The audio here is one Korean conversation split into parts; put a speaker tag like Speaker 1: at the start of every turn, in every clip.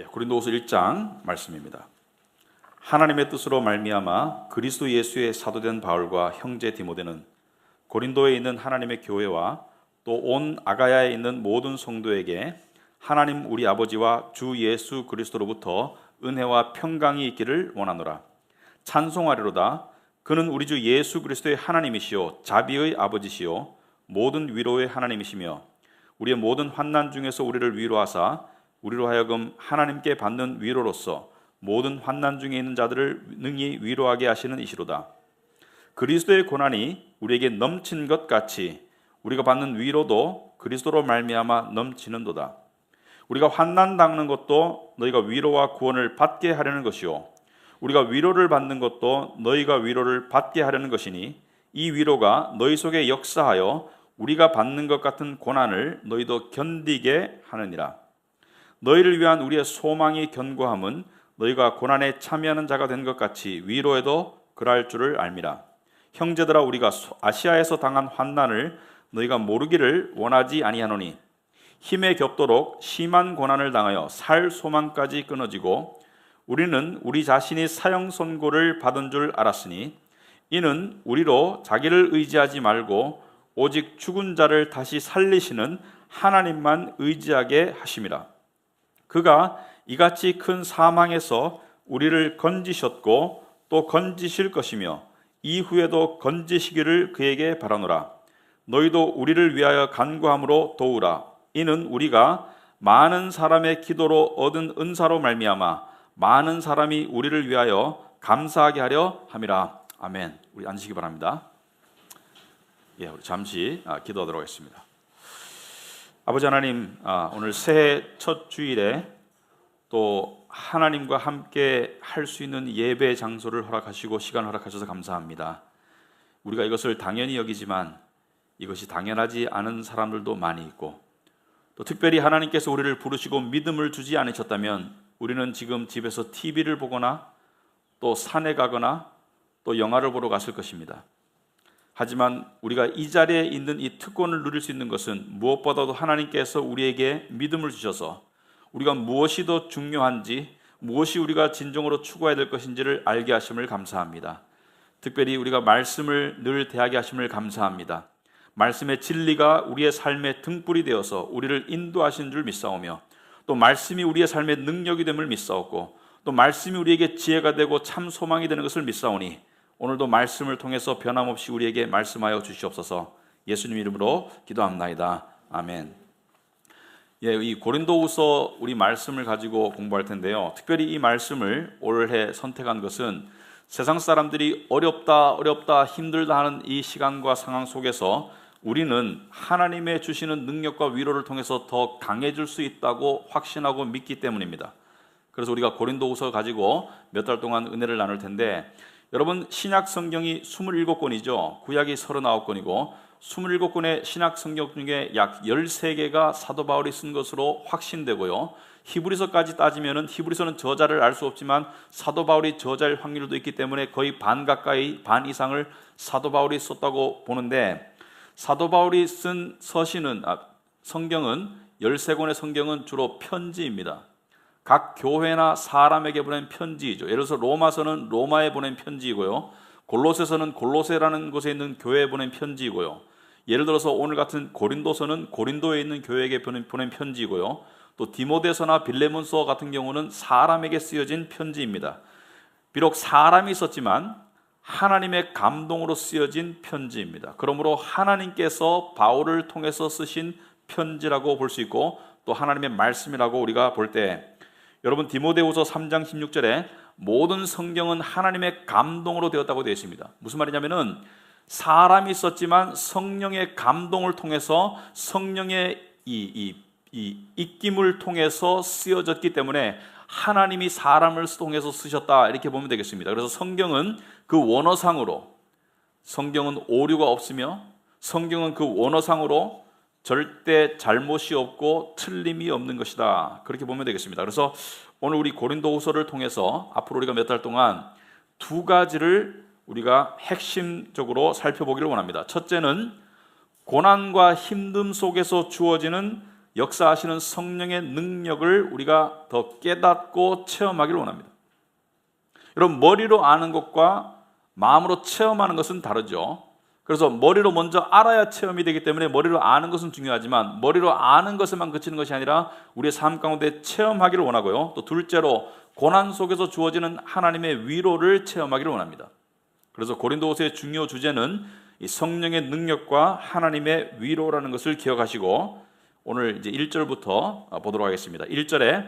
Speaker 1: 고린도후서 1장 말씀입니다. 하나님의 뜻으로 말미암아 그리스도 예수의 사도된 바울과 형제 디모데는 고린도에 있는 하나님의 교회와 또 온 아가야에 있는 모든 성도에게 하나님 우리 아버지와 주 예수 그리스도로부터 은혜와 평강이 있기를 원하노라. 찬송하리로다. 그는 우리 주 예수 그리스도의 하나님이시요 자비의 아버지시요 모든 위로의 하나님이시며 우리의 모든 환난 중에서 우리를 위로하사 우리로 하여금 하나님께 받는 위로로서 모든 환난 중에 있는 자들을 능히 위로하게 하시는 이시로다. 그리스도의 고난이 우리에게 넘친 것 같이 우리가 받는 위로도 그리스도로 말미암아 넘치는도다. 우리가 환난 당하는 것도 너희가 위로와 구원을 받게 하려는 것이요 우리가 위로를 받는 것도 너희가 위로를 받게 하려는 것이니 이 위로가 너희 속에 역사하여 우리가 받는 것 같은 고난을 너희도 견디게 하느니라. 너희를 위한 우리의 소망이 견고함은 너희가 고난에 참여하는 자가 된 것 같이 위로에도 그러할 줄을 알미라. 형제들아, 우리가 아시아에서 당한 환난을 너희가 모르기를 원하지 아니하노니 힘에 겹도록 심한 고난을 당하여 살 소망까지 끊어지고 우리는 우리 자신이 사형 선고를 받은 줄 알았으니 이는 우리로 자기를 의지하지 말고 오직 죽은 자를 다시 살리시는 하나님만 의지하게 하심이라. 그가 이같이 큰 사망에서 우리를 건지셨고 또 건지실 것이며 이후에도 건지시기를 그에게 바라노라. 너희도 우리를 위하여 간구함으로 도우라. 이는 우리가 많은 사람의 기도로 얻은 은사로 말미암아 많은 사람이 우리를 위하여 감사하게 하려 함이라. 아멘. 우리 앉으시기 바랍니다. 우리 잠시 기도하도록 하겠습니다. 아버지 하나님, 오늘 새해 첫 주일에 또 하나님과 함께 할 수 있는 예배 장소를 허락하시고 시간을 허락하셔서 감사합니다. 우리가 이것을 당연히 여기지만 이것이 당연하지 않은 사람들도 많이 있고 또 특별히 하나님께서 우리를 부르시고 믿음을 주지 않으셨다면 우리는 지금 집에서 TV를 보거나 또 산에 가거나 또 영화를 보러 갔을 것입니다. 하지만 우리가 이 자리에 있는 이 특권을 누릴 수 있는 것은 무엇보다도 하나님께서 우리에게 믿음을 주셔서 우리가 무엇이 더 중요한지, 무엇이 우리가 진정으로 추구해야 될 것인지를 알게 하심을 감사합니다. 특별히 우리가 말씀을 늘 대하게 하심을 감사합니다. 말씀의 진리가 우리의 삶의 등불이 되어서 우리를 인도하신 줄 믿사오며 또 말씀이 우리의 삶의 능력이 됨을 믿사오고 또 말씀이 우리에게 지혜가 되고 참 소망이 되는 것을 믿사오니 오늘도 말씀을 통해서 변함없이 우리에게 말씀하여 주시옵소서. 예수님 이름으로 기도합나이다. 아멘. 이 고린도후서 우리 말씀을 가지고 공부할 텐데요. 특별히 이 말씀을 올해 선택한 것은 세상 사람들이 어렵다 힘들다 하는 이 시간과 상황 속에서 우리는 하나님의 주시는 능력과 위로를 통해서 더 강해질 수 있다고 확신하고 믿기 때문입니다. 그래서 우리가 고린도후서 가지고 몇 달 동안 은혜를 나눌 텐데, 여러분 신약 성경이 27권이죠. 구약이 39권이고 27권의 신약 성경 중에 약 13개가 사도 바울이 쓴 것으로 확신되고요. 히브리서까지 따지면은 히브리서는 저자를 알 수 없지만 사도 바울이 저자일 확률도 있기 때문에 거의 반 가까이, 반 이상을 사도 바울이 썼다고 보는데, 사도 바울이 쓴 성경은 13권의 성경은 주로 편지입니다. 각 교회나 사람에게 보낸 편지이죠. 예를 들어서 로마서는 로마에 보낸 편지이고요. 골로새서는 골로새라는 곳에 있는 교회에 보낸 편지이고요. 예를 들어서 오늘 같은 고린도서는 고린도에 있는 교회에게 보낸 편지이고요. 또 디모데서나 빌레몬서 같은 경우는 사람에게 쓰여진 편지입니다. 비록 사람이 썼지만 하나님의 감동으로 쓰여진 편지입니다. 그러므로 하나님께서 바울을 통해서 쓰신 편지라고 볼 수 있고 또 하나님의 말씀이라고 우리가 볼 때, 여러분 디모데후서 3장 16절에 모든 성경은 하나님의 감동으로 되었다고 되어 있습니다. 무슨 말이냐면은 사람이 썼지만 성령의 감동을 통해서 성령의 이 입김을 통해서 쓰여졌기 때문에 하나님이 사람을 통해서 쓰셨다, 이렇게 보면 되겠습니다. 그래서 성경은 그 원어상으로, 성경은 오류가 없으며 성경은 그 원어상으로 절대 잘못이 없고 틀림이 없는 것이다, 그렇게 보면 되겠습니다. 그래서 오늘 우리 고린도후서를 통해서 앞으로 우리가 몇 달 동안 두 가지를 우리가 핵심적으로 살펴보기를 원합니다. 첫째는 고난과 힘듦 속에서 주어지는 역사하시는 성령의 능력을 우리가 더 깨닫고 체험하기를 원합니다. 여러분, 머리로 아는 것과 마음으로 체험하는 것은 다르죠. 그래서 머리로 먼저 알아야 체험이 되기 때문에 머리로 아는 것은 중요하지만 머리로 아는 것에만 그치는 것이 아니라 우리의 삶 가운데 체험하기를 원하고요. 또 둘째로 고난 속에서 주어지는 하나님의 위로를 체험하기를 원합니다. 그래서 고린도후서의 중요 주제는 이 성령의 능력과 하나님의 위로라는 것을 기억하시고 오늘 이제 1절부터 보도록 하겠습니다. 1절에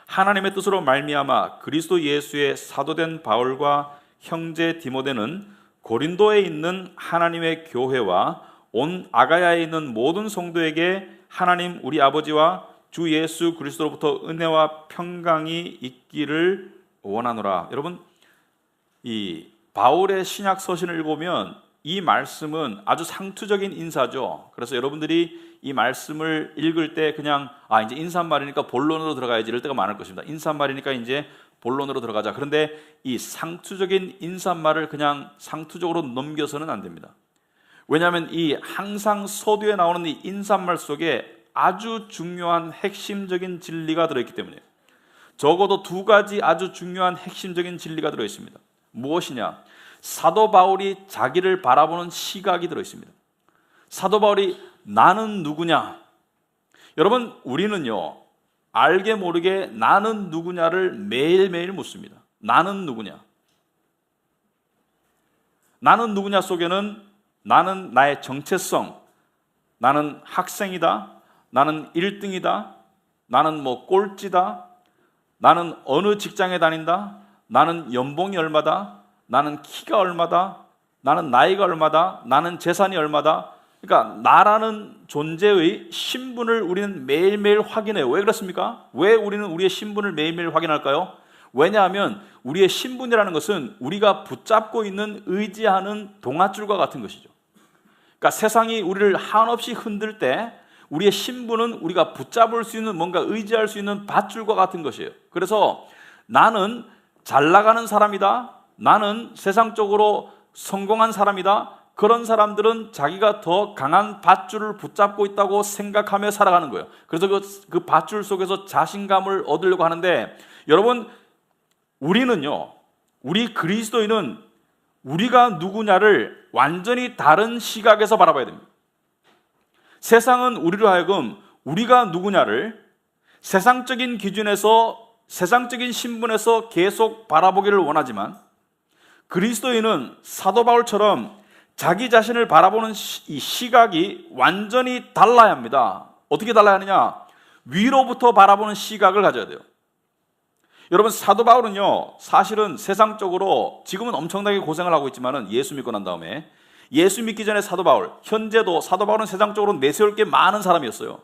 Speaker 1: 하나님의 뜻으로 말미암아 그리스도 예수의 사도된 바울과 형제 디모데는 고린도에 있는 하나님의 교회와 온 아가야에 있는 모든 성도에게 하나님 우리 아버지와 주 예수 그리스도로부터 은혜와 평강이 있기를 원하노라. 여러분, 이 바울의 신약 서신을 읽으면 이 말씀은 아주 상투적인 인사죠. 그래서 여러분들이 이 말씀을 읽을 때 그냥 이제 인사말이니까 본론으로 들어가야지 이럴 때가 많을 것입니다. 인사말이니까 이제 본론으로 들어가자. 그런데 이 상투적인 인사말을 그냥 상투적으로 넘겨서는 안 됩니다. 왜냐하면 이 항상 서두에 나오는 이 인사말 속에 아주 중요한 핵심적인 진리가 들어있기 때문에 적어도 두 가지 아주 중요한 핵심적인 진리가 들어있습니다. 무엇이냐? 사도 바울이 자기를 바라보는 시각이 들어있습니다. 사도 바울이 나는 누구냐? 여러분, 우리는요 알게 모르게 나는 누구냐를 매일매일 묻습니다. 나는 누구냐? 나는 누구냐 속에는 나는 나의 정체성, 나는 학생이다, 나는 1등이다, 나는 꼴찌다, 나는 어느 직장에 다닌다, 나는 연봉이 얼마다, 나는 키가 얼마다, 나는 나이가 얼마다, 나는 재산이 얼마다. 그러니까 나라는 존재의 신분을 우리는 매일매일 확인해요. 왜 그렇습니까? 왜 우리는 우리의 신분을 매일매일 확인할까요? 왜냐하면 우리의 신분이라는 것은 우리가 붙잡고 있는 의지하는 동아줄과 같은 것이죠. 그러니까 세상이 우리를 한없이 흔들 때 우리의 신분은 우리가 붙잡을 수 있는 뭔가 의지할 수 있는 밧줄과 같은 것이에요. 그래서 나는 잘 나가는 사람이다, 나는 세상적으로 성공한 사람이다, 그런 사람들은 자기가 더 강한 밧줄을 붙잡고 있다고 생각하며 살아가는 거예요. 그래서 그 밧줄 속에서 자신감을 얻으려고 하는데, 여러분, 우리는요, 우리 그리스도인은 우리가 누구냐를 완전히 다른 시각에서 바라봐야 됩니다. 세상은 우리로 하여금 우리가 누구냐를 세상적인 기준에서, 세상적인 신분에서 계속 바라보기를 원하지만, 그리스도인은 사도 바울처럼 자기 자신을 바라보는 이 시각이 완전히 달라야 합니다. 어떻게 달라야 하느냐? 위로부터 바라보는 시각을 가져야 돼요. 여러분, 사도 바울은요 사실은 세상적으로 지금은 엄청나게 고생을 하고 있지만 예수 믿고 난 다음에, 예수 믿기 전에 사도 바울, 현재도 사도 바울은 세상적으로 내세울 게 많은 사람이었어요.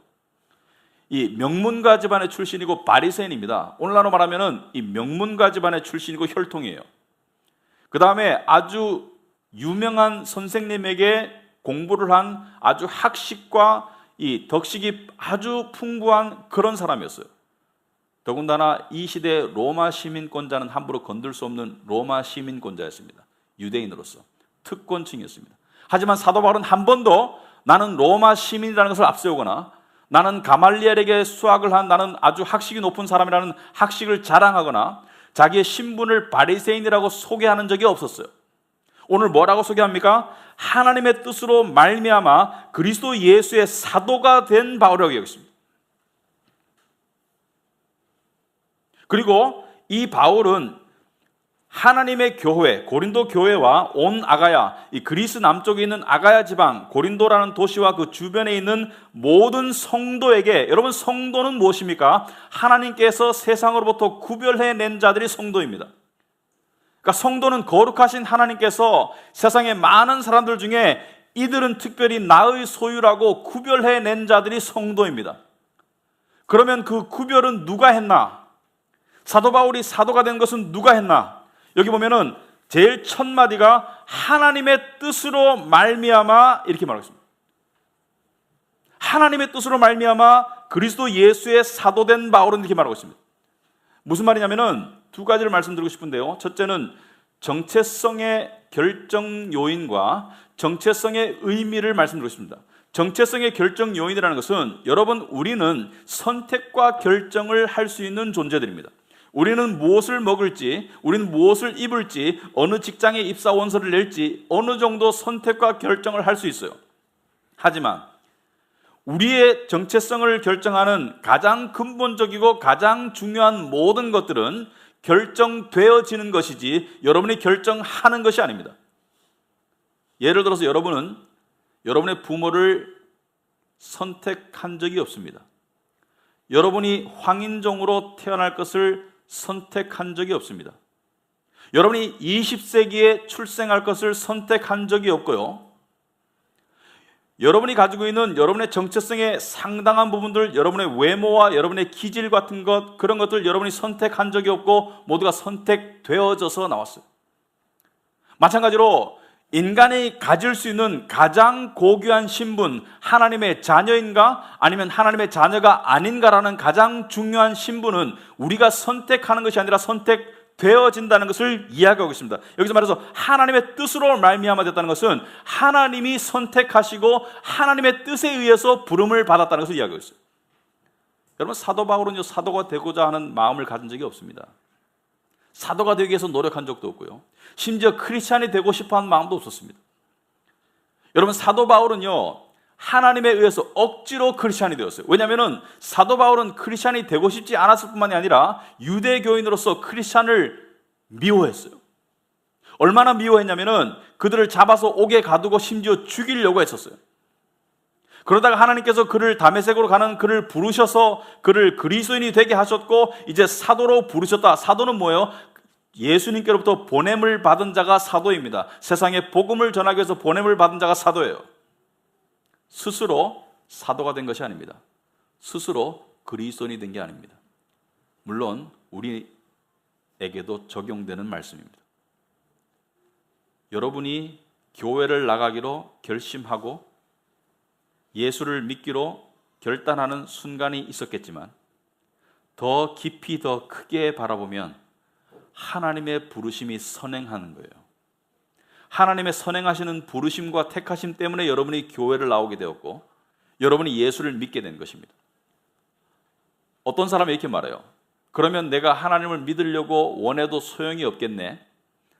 Speaker 1: 이 명문가 집안의 출신이고 바리새인입니다. 오늘날로 말하면 이 명문가 집안의 출신이고 혈통이에요. 그 다음에 아주 유명한 선생님에게 공부를 한 아주 학식과 이 덕식이 아주 풍부한 그런 사람이었어요. 더군다나 이 시대의 로마 시민권자는 함부로 건들 수 없는 로마 시민권자였습니다. 유대인으로서 특권층이었습니다. 하지만 사도 바울은 한 번도 나는 로마 시민이라는 것을 앞세우거나 나는 가말리엘에게 수학을 한 나는 아주 학식이 높은 사람이라는 학식을 자랑하거나 자기의 신분을 바리새인이라고 소개하는 적이 없었어요. 오늘 뭐라고 소개합니까? 하나님의 뜻으로 말미암아 그리스도 예수의 사도가 된 바울이라고 얘기했습니다. 그리고 이 바울은 하나님의 교회, 고린도 교회와 온 아가야, 이 그리스 남쪽에 있는 아가야 지방, 고린도라는 도시와 그 주변에 있는 모든 성도에게, 여러분, 성도는 무엇입니까? 하나님께서 세상으로부터 구별해낸 자들이 성도입니다. 그러니까 성도는 거룩하신 하나님께서 세상의 많은 사람들 중에 이들은 특별히 나의 소유라고 구별해낸 자들이 성도입니다. 그러면 그 구별은 누가 했나? 사도 바울이 사도가 된 것은 누가 했나? 여기 보면은 제일 첫 마디가 하나님의 뜻으로 말미암아 이렇게 말하겠습니다. 하나님의 뜻으로 말미암아 그리스도 예수의 사도된 바울은 이렇게 말하고 있습니다. 무슨 말이냐면은 두 가지를 말씀드리고 싶은데요. 첫째는 정체성의 결정 요인과 정체성의 의미를 말씀드리고 있습니다. 정체성의 결정 요인이라는 것은 여러분, 우리는 선택과 결정을 할 수 있는 존재들입니다. 우리는 무엇을 먹을지, 우리는 무엇을 입을지, 어느 직장에 입사 원서를 낼지 어느 정도 선택과 결정을 할 수 있어요. 하지만 우리의 정체성을 결정하는 가장 근본적이고 가장 중요한 모든 것들은 결정되어지는 것이지 여러분이 결정하는 것이 아닙니다. 예를 들어서 여러분은 여러분의 부모를 선택한 적이 없습니다. 여러분이 황인종으로 태어날 것을 선택한 적이 없습니다. 여러분이 20세기에 출생할 것을 선택한 적이 없고요. 여러분이 가지고 있는 여러분의 정체성의 상당한 부분들, 여러분의 외모와 여러분의 기질 같은 것, 그런 것들 여러분이 선택한 적이 없고 모두가 선택되어져서 나왔어요. 마찬가지로 인간이 가질 수 있는 가장 고귀한 신분, 하나님의 자녀인가 아니면 하나님의 자녀가 아닌가라는 가장 중요한 신분은 우리가 선택하는 것이 아니라 선택되어진다는 것을 이야기하고 있습니다. 여기서 말해서 하나님의 뜻으로 말미암아 됐다는 것은 하나님이 선택하시고 하나님의 뜻에 의해서 부름을 받았다는 것을 이야기하고 있어요. 여러분, 사도 바울은요, 사도가 되고자 하는 마음을 가진 적이 없습니다. 사도가 되기 위해서 노력한 적도 없고요, 심지어 크리스찬이 되고 싶어하는 마음도 없었습니다. 여러분, 사도 바울은요, 하나님에 의해서 억지로 크리스찬이 되었어요. 왜냐하면 사도 바울은 크리스찬이 되고 싶지 않았을 뿐만이 아니라 유대교인으로서 크리스찬을 미워했어요. 얼마나 미워했냐면 그들을 잡아서 옥에 가두고 심지어 죽이려고 했었어요. 그러다가 하나님께서 그를 다메섹으로 가는 그를 부르셔서 그를 그리스도인이 되게 하셨고 이제 사도로 부르셨다. 사도는 뭐예요? 예수님께로부터 보냄을 받은 자가 사도입니다. 세상에 복음을 전하기 위해서 보냄을 받은 자가 사도예요. 스스로 사도가 된 것이 아닙니다. 스스로 그리스도인이 된 게 아닙니다. 물론 우리에게도 적용되는 말씀입니다. 여러분이 교회를 나가기로 결심하고 예수를 믿기로 결단하는 순간이 있었겠지만 더 깊이 더 크게 바라보면 하나님의 부르심이 선행하는 거예요. 하나님의 선행하시는 부르심과 택하심 때문에 여러분이 교회를 나오게 되었고 여러분이 예수를 믿게 된 것입니다. 어떤 사람이 이렇게 말해요. 그러면 내가 하나님을 믿으려고 원해도 소용이 없겠네.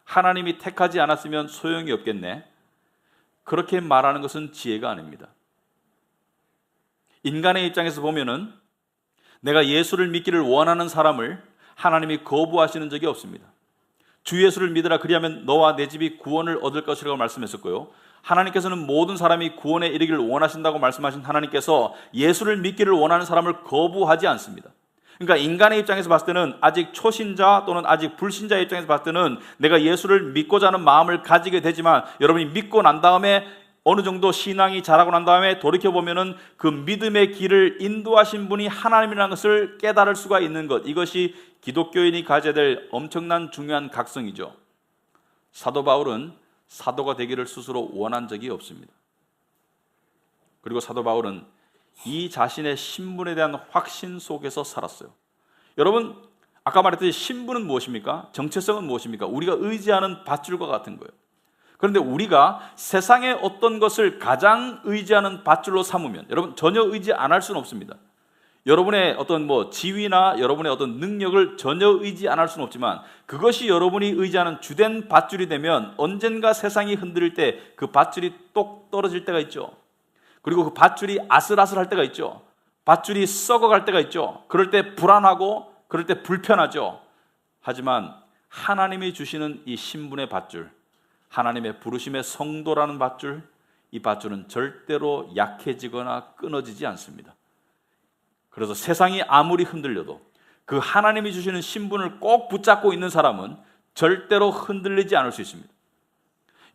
Speaker 1: 하나님이 택하지 않았으면 소용이 없겠네. 그렇게 말하는 것은 지혜가 아닙니다. 인간의 입장에서 보면은 내가 예수를 믿기를 원하는 사람을 하나님이 거부하시는 적이 없습니다. 주 예수를 믿으라 그리하면 너와 내 집이 구원을 얻을 것이라고 말씀했었고요. 하나님께서는 모든 사람이 구원에 이르기를 원하신다고 말씀하신 하나님께서 예수를 믿기를 원하는 사람을 거부하지 않습니다. 그러니까 인간의 입장에서 봤을 때는 아직 초신자 또는 아직 불신자의 입장에서 봤을 때는 내가 예수를 믿고자 하는 마음을 가지게 되지만 여러분이 믿고 난 다음에 어느 정도 신앙이 자라고 난 다음에 돌이켜보면은 그 믿음의 길을 인도하신 분이 하나님이라는 것을 깨달을 수가 있는 것, 이것이 기독교인이 가져야 될 엄청난 중요한 각성이죠. 사도 바울은 사도가 되기를 스스로 원한 적이 없습니다. 그리고 사도 바울은 이 자신의 신분에 대한 확신 속에서 살았어요. 여러분, 아까 말했듯이 신분은 무엇입니까? 정체성은 무엇입니까? 우리가 의지하는 밧줄과 같은 거예요. 그런데 우리가 세상의 어떤 것을 가장 의지하는 밧줄로 삼으면 여러분 전혀 의지 안 할 수는 없습니다. 여러분의 어떤 지위나 여러분의 어떤 능력을 전혀 의지 안 할 수는 없지만 그것이 여러분이 의지하는 주된 밧줄이 되면 언젠가 세상이 흔들릴 때 그 밧줄이 똑 떨어질 때가 있죠. 그리고 그 밧줄이 아슬아슬할 때가 있죠. 밧줄이 썩어갈 때가 있죠. 그럴 때 불안하고 그럴 때 불편하죠. 하지만 하나님이 주시는 이 신분의 밧줄, 하나님의 부르심의 성도라는 밧줄, 이 밧줄은 절대로 약해지거나 끊어지지 않습니다. 그래서 세상이 아무리 흔들려도 그 하나님이 주시는 신분을 꼭 붙잡고 있는 사람은 절대로 흔들리지 않을 수 있습니다.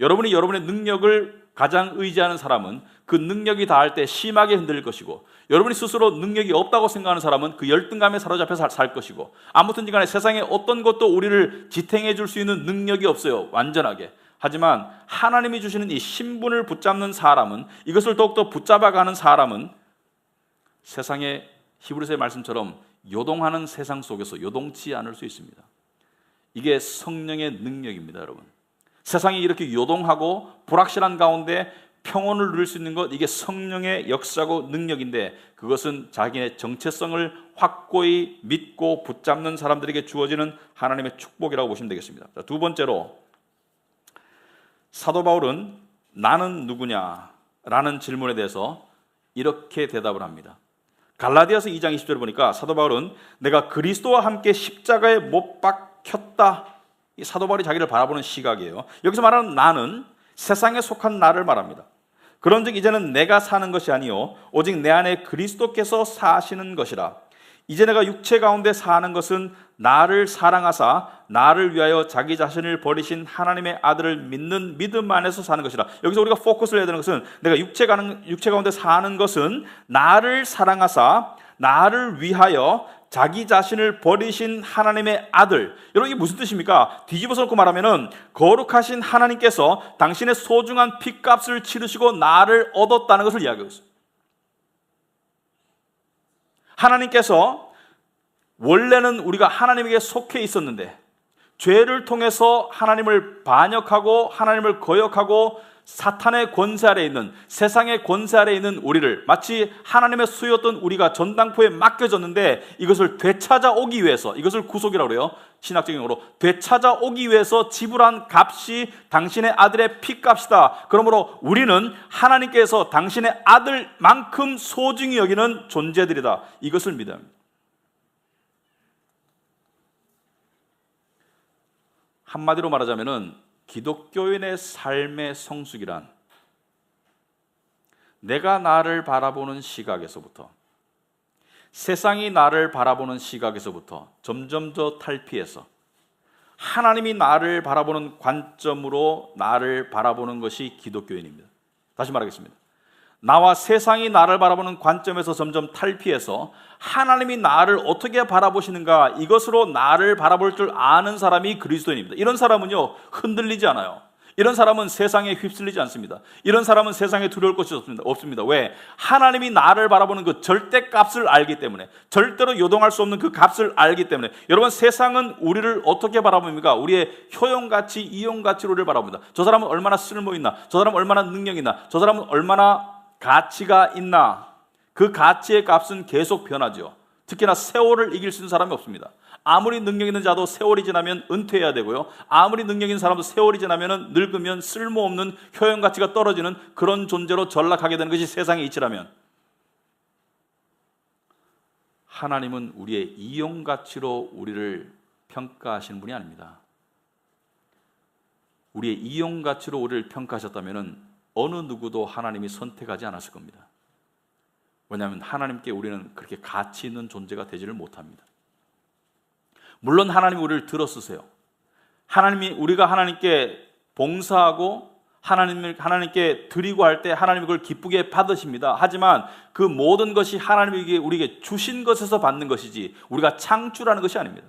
Speaker 1: 여러분이 여러분의 능력을 가장 의지하는 사람은 그 능력이 닿을 때 심하게 흔들릴 것이고 여러분이 스스로 능력이 없다고 생각하는 사람은 그 열등감에 사로잡혀 살 것이고 아무튼 간에 세상에 어떤 것도 우리를 지탱해 줄 수 있는 능력이 없어요. 완전하게. 하지만 하나님이 주시는 이 신분을 붙잡는 사람은, 이것을 더욱더 붙잡아가는 사람은 세상의 히브리서의 말씀처럼 요동하는 세상 속에서 요동치 않을 수 있습니다. 이게 성령의 능력입니다, 여러분. 세상이 이렇게 요동하고 불확실한 가운데 평온을 누릴 수 있는 것, 이게 성령의 역사고 능력인데, 그것은 자기의 정체성을 확고히 믿고 붙잡는 사람들에게 주어지는 하나님의 축복이라고 보시면 되겠습니다. 자, 두 번째로, 사도 바울은 나는 누구냐라는 질문에 대해서 이렇게 대답을 합니다. 갈라디아서 2장 20절을 보니까 사도 바울은 내가 그리스도와 함께 십자가에 못 박혔다, 이 사도 바울이 자기를 바라보는 시각이에요. 여기서 말하는 나는 세상에 속한 나를 말합니다. 그런즉 이제는 내가 사는 것이 아니요 오직 내 안에 그리스도께서 사시는 것이라. 이제 내가 육체 가운데 사는 것은 나를 사랑하사 나를 위하여 자기 자신을 버리신 하나님의 아들을 믿는 믿음 안에서 사는 것이라. 여기서 우리가 포커스를 해야 되는 것은, 내가 육체 가운데 사는 것은 나를 사랑하사 나를 위하여 자기 자신을 버리신 하나님의 아들. 여러분, 이게 무슨 뜻입니까? 뒤집어서 놓고 말하면은, 거룩하신 하나님께서 당신의 소중한 핏값을 치르시고 나를 얻었다는 것을 이야기하고 있어요. 하나님께서 원래는 우리가 하나님에게 속해 있었는데, 죄를 통해서 하나님을 반역하고 하나님을 거역하고 사탄의 권세 아래에 있는, 되세상의 권세 아래에 있는 우리를, 마치 하나님의 수였던 우리가 전당포에 맡겨졌는데 이것을 되찾아오기 위해서, 이것을 구속이라고 그래요. 신학적인 용어로 되찾아오기 위해서 지불한 값이 당신의 아들의 피값이다. 그러므로 우리는 하나님께서 당신의 아들만큼 소중히 여기는 존재들이다. 이것을 믿어야 합니다. 한마디로 말하자면은, 기독교인의 삶의 성숙이란 내가 나를 바라보는 시각에서부터, 세상이 나를 바라보는 시각에서부터 점점 더 탈피해서 하나님이 나를 바라보는 관점으로 나를 바라보는 것이 기독교인입니다. 다시 말하겠습니다. 나와 세상이 나를 바라보는 관점에서 점점 탈피해서 하나님이 나를 어떻게 바라보시는가, 이것으로 나를 바라볼 줄 아는 사람이 그리스도인입니다. 이런 사람은요, 흔들리지 않아요. 이런 사람은 세상에 휩쓸리지 않습니다. 이런 사람은 세상에 두려울 것이 없습니다. 왜? 하나님이 나를 바라보는 그 절대값을 알기 때문에, 절대로 요동할 수 없는 그 값을 알기 때문에. 여러분, 세상은 우리를 어떻게 바라봅니까? 우리의 효용가치, 이용가치로 우리를 바라봅니다. 저 사람은 얼마나 쓸모있나, 저 사람은 얼마나 능력있나, 저 사람은 얼마나 가치가 있나. 그 가치의 값은 계속 변하죠. 특히나 세월을 이길 수 있는 사람이 없습니다. 아무리 능력 있는 자도 세월이 지나면 은퇴해야 되고요, 아무리 능력 있는 사람도 세월이 지나면 늙으면 쓸모없는 효용 가치가 떨어지는 그런 존재로 전락하게 되는 것이 세상의 이치라면, 하나님은 우리의 이용 가치로 우리를 평가하시는 분이 아닙니다. 우리의 이용 가치로 우리를 평가하셨다면 어느 누구도 하나님이 선택하지 않았을 겁니다. 왜냐하면 하나님께 우리는 그렇게 가치 있는 존재가 되지를 못합니다. 물론 하나님이 우리를 들어쓰세요. 하나님이, 우리가 하나님께 봉사하고 하나님께 드리고 할 때 하나님이 그걸 기쁘게 받으십니다. 하지만 그 모든 것이 하나님이 우리에게 주신 것에서 받는 것이지 우리가 창출하는 것이 아닙니다.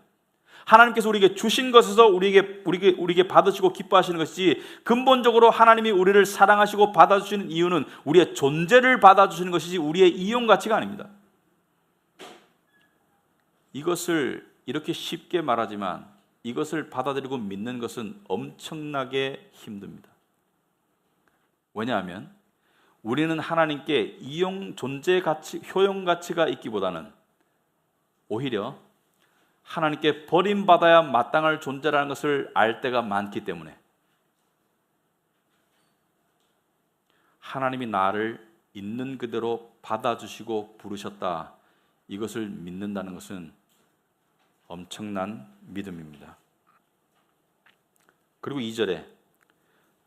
Speaker 1: 하나님께서 우리에게 주신 것에서 우리에게 받으시고 기뻐하시는 것이지, 근본적으로 하나님이 우리를 사랑하시고 받아주시는 이유는 우리의 존재를 받아주시는 것이지 우리의 이용 가치가 아닙니다. 이것을 이렇게 쉽게 말하지만 이것을 받아들이고 믿는 것은 엄청나게 힘듭니다. 왜냐하면 우리는 하나님께 이용, 존재 가치, 효용 가치가 있기보다는 오히려 하나님께 버림받아야 마땅할 존재라는 것을 알 때가 많기 때문에, 하나님이 나를 있는 그대로 받아주시고 부르셨다, 이것을 믿는다는 것은 엄청난 믿음입니다. 그리고 2절에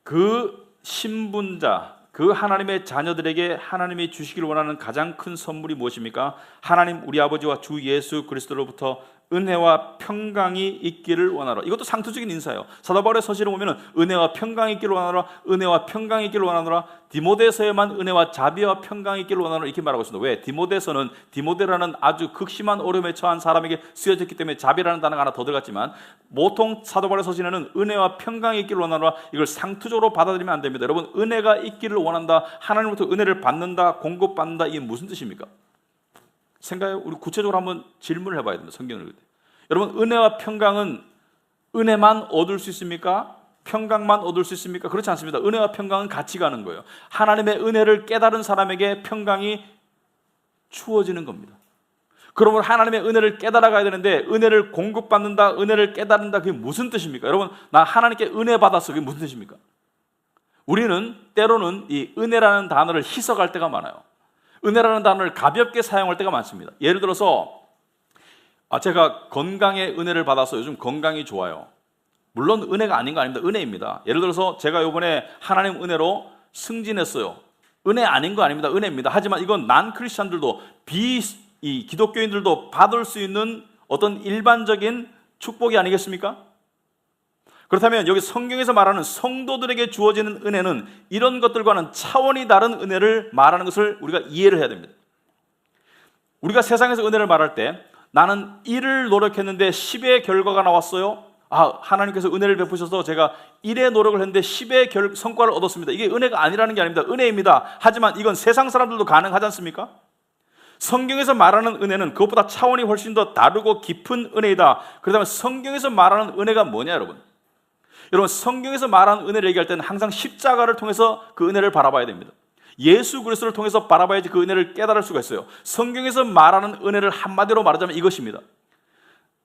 Speaker 1: 그 신분자, 그 하나님의 자녀들에게 하나님이 주시기를 원하는 가장 큰 선물이 무엇입니까? 하나님 우리 아버지와 주 예수 그리스도로부터 은혜와 평강이 있기를 원하노라. 이것도 상투적인 인사예요. 사도 바울의 서신을 보면 은혜와 평강이 있기를 원하노라, 은혜와 평강이 있기를 원하노라, 디모데서에만 은혜와 자비와 평강이 있기를 원하노라, 이렇게 말하고 있습니다. 왜? 디모데서는 디모데라는 아주 극심한 어려움에 처한 사람에게 쓰여졌기 때문에 자비라는 단어가 하나 더 들어갔지만, 보통 사도 바울의 서신에는 은혜와 평강이 있기를 원하노라, 이걸 상투적으로 받아들이면 안 됩니다. 여러분, 은혜가 있기를 원한다, 하나님부터 은혜를 받는다, 공급받는다, 이게 무슨 뜻입니까? 생각해, 우리 구체적으로 한번 질문을 해봐야 됩니다. 성경을 읽을 때. 여러분, 은혜와 평강은 은혜만 얻을 수 있습니까? 평강만 얻을 수 있습니까? 그렇지 않습니다. 은혜와 평강은 같이 가는 거예요. 하나님의 은혜를 깨달은 사람에게 평강이 주어지는 겁니다. 그러면 하나님의 은혜를 깨달아가야 되는데, 은혜를 공급받는다, 은혜를 깨달는다, 그게 무슨 뜻입니까? 여러분, 나 하나님께 은혜 받았어, 그게 무슨 뜻입니까? 우리는 때로는 이 은혜라는 단어를 희석할 때가 많아요. 은혜라는 단어를 가볍게 사용할 때가 많습니다. 예를 들어서 제가 건강의 은혜를 받아서 요즘 건강이 좋아요. 물론 은혜가 아닌 거 아닙니다. 은혜입니다. 예를 들어서 제가 이번에 하나님 은혜로 승진했어요. 은혜 아닌 거 아닙니다. 은혜입니다. 하지만 이건 난 크리스찬들도 이 기독교인들도 받을 수 있는 어떤 일반적인 축복이 아니겠습니까? 그렇다면 여기 성경에서 말하는 성도들에게 주어지는 은혜는 이런 것들과는 차원이 다른 은혜를 말하는 것을 우리가 이해를 해야 됩니다. 우리가 세상에서 은혜를 말할 때 나는 1을 노력했는데 10의 결과가 나왔어요. 하나님께서 은혜를 베푸셔서 제가 1의 노력을 했는데 10의 성과를 얻었습니다. 이게 은혜가 아니라는 게 아닙니다. 은혜입니다. 하지만 이건 세상 사람들도 가능하지 않습니까? 성경에서 말하는 은혜는 그것보다 차원이 훨씬 더 다르고 깊은 은혜이다. 그렇다면 성경에서 말하는 은혜가 뭐냐, 여러분? 여러분, 성경에서 말하는 은혜를 얘기할 때는 항상 십자가를 통해서 그 은혜를 바라봐야 됩니다. 예수 그리스도를 통해서 바라봐야지 그 은혜를 깨달을 수가 있어요. 성경에서 말하는 은혜를 한마디로 말하자면 이것입니다.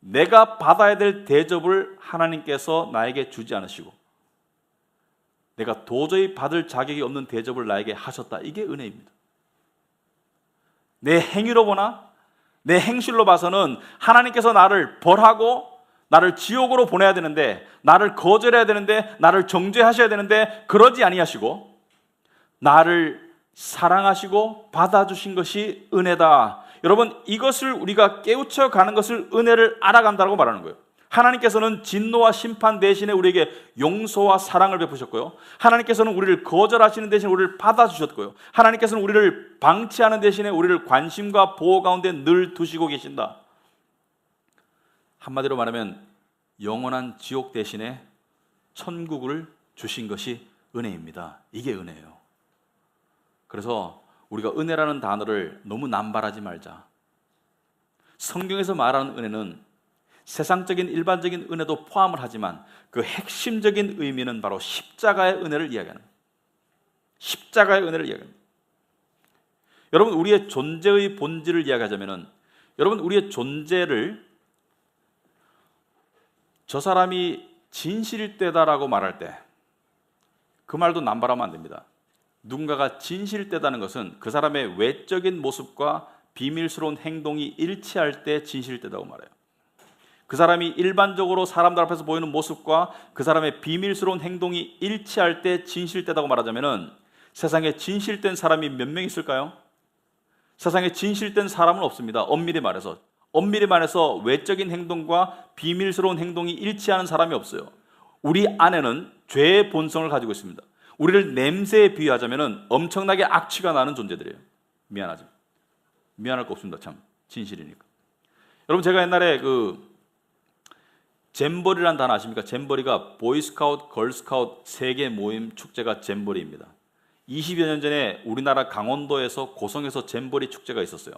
Speaker 1: 내가 받아야 될 대접을 하나님께서 나에게 주지 않으시고 내가 도저히 받을 자격이 없는 대접을 나에게 하셨다. 이게 은혜입니다. 내 행위로 보나 내 행실로 봐서는 하나님께서 나를 벌하고 나를 지옥으로 보내야 되는데, 나를 거절해야 되는데, 나를 정죄하셔야 되는데 그러지 아니하시고 나를 사랑하시고 받아주신 것이 은혜다. 여러분, 이것을 우리가 깨우쳐 가는 것을 은혜를 알아간다고 말하는 거예요. 하나님께서는 진노와 심판 대신에 우리에게 용서와 사랑을 베푸셨고요. 하나님께서는 우리를 거절하시는 대신에 우리를 받아주셨고요. 하나님께서는 우리를 방치하는 대신에 우리를 관심과 보호 가운데 늘 두시고 계신다. 한마디로 말하면 영원한 지옥 대신에 천국을 주신 것이 은혜입니다. 이게 은혜예요. 그래서 우리가 은혜라는 단어를 너무 남발하지 말자. 성경에서 말하는 은혜는 세상적인 일반적인 은혜도 포함을 하지만 그 핵심적인 의미는 바로 십자가의 은혜를 이야기하는 거예요. 십자가의 은혜를 이야기합니다. 여러분, 우리의 존재의 본질을 이야기하자면은, 여러분, 우리의 존재를 저 사람이 진실되다라고 말할 때 그 말도 남발하면 안 됩니다. 누군가가 진실되다는 것은 그 사람의 외적인 모습과 비밀스러운 행동이 일치할 때 진실되다고 말해요. 그 사람이 일반적으로 사람들 앞에서 보이는 모습과 그 사람의 비밀스러운 행동이 일치할 때 진실되다고 말하자면은, 세상에 진실된 사람이 몇 명 있을까요? 세상에 진실된 사람은 없습니다. 엄밀히 말해서 외적인 행동과 비밀스러운 행동이 일치하는 사람이 없어요. 우리 안에는 죄의 본성을 가지고 있습니다. 우리를 냄새에 비유하자면 엄청나게 악취가 나는 존재들이에요. 미안하죠. 미안할 거 없습니다. 참 진실이니까. 여러분, 제가 옛날에 잼버리라는 단어 아십니까? 잼버리가 보이스카우트, 걸스카우트 세계 모임 축제가 잼버리입니다. 20여 년 전에 우리나라 강원도에서 고성에서 잼버리 축제가 있었어요.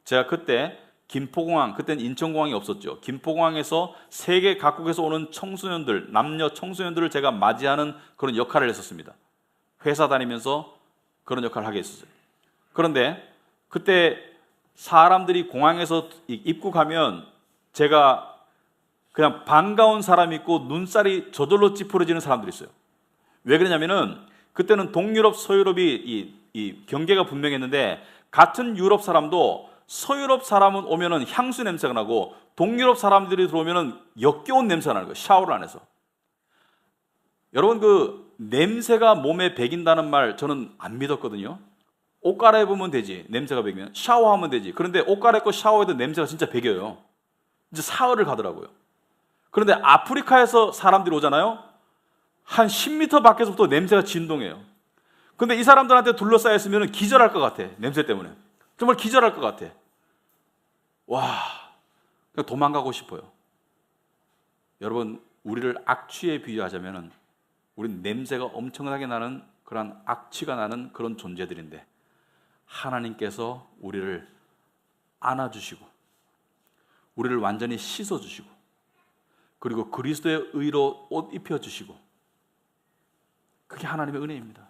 Speaker 1: 제가 그때 김포공항, 그때는 인천공항이 없었죠. 김포공항에서 세계 각국에서 오는 청소년들, 남녀 청소년들을 제가 맞이하는 그런 역할을 했었습니다. 회사 다니면서 그런 역할을 하게 했었어요. 그런데 그때 사람들이 공항에서 입국하면 제가 그냥 반가운 사람이 있고 눈살이 저절로 찌푸려지는 사람들이 있어요. 왜 그러냐면은 그때는 동유럽, 서유럽이 이 경계가 분명했는데, 같은 유럽 사람도 서유럽 사람은 오면은 향수 냄새가 나고 동유럽 사람들이 들어오면은 역겨운 냄새가 나는 거예요. 샤워를 안 해서. 여러분, 그 냄새가 몸에 배긴다는 말 저는 안 믿었거든요. 옷 갈아입으면 되지, 냄새가 배기면. 샤워하면 되지. 그런데 옷 갈아입고 샤워해도 냄새가 진짜 배겨요. 이제 사흘을 가더라고요. 그런데 아프리카에서 사람들이 오잖아요. 한 10m 밖에서부터 냄새가 진동해요. 그런데 이 사람들한테 둘러싸여 있으면 기절할 것 같아. 냄새 때문에. 정말 기절할 것 같아. 와, 그냥 도망가고 싶어요. 여러분, 우리를 악취에 비유하자면 우리는 냄새가 엄청나게 나는 그런 악취가 나는 그런 존재들인데, 하나님께서 우리를 안아주시고 우리를 완전히 씻어주시고 그리고 그리스도의 의로 옷 입혀주시고 그게 하나님의 은혜입니다.